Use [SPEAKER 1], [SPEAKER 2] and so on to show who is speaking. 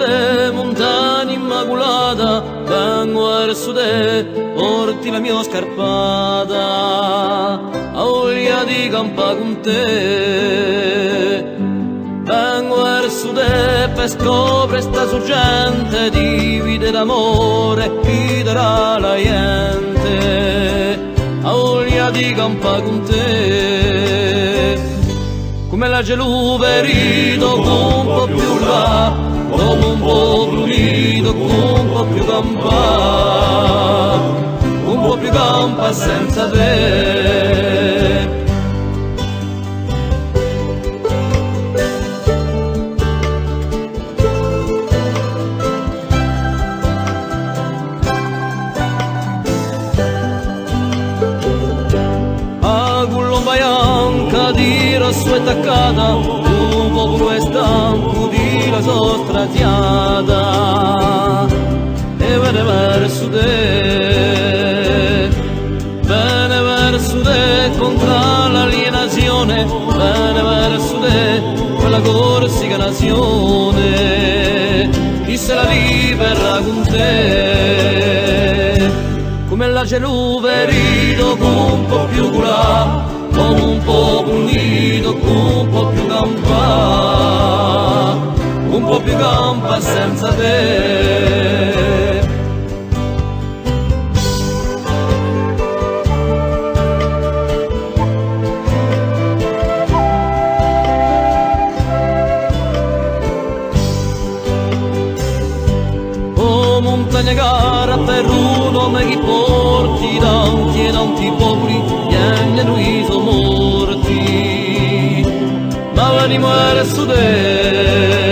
[SPEAKER 1] te, montagna immacolata, vengo verso te, porti la mia scarpata, a voglia di campa con te. Vengo verso te per scoprire sta sorgente di vita d'amore che darà la gente, a voglia di campa con te. Come la gelù verito un po' più là, come un po' brunito, un po' più campa, un po' più campa senza te. A colomba bianca di rosso e taccata, un popolo è stanco di la sua stratiata, e viene verso te, viene verso te contro l'alienazione, viene verso te quella corsica nazione, chi se la libera con te. Come la gelù verito un po' più curà, come un po' brunito, un po' più campa, un po' più campa senza te. Oh montagna cara per un nome che porti tanti e tanti popoli, niente noi sono morti, ma venimo verso te.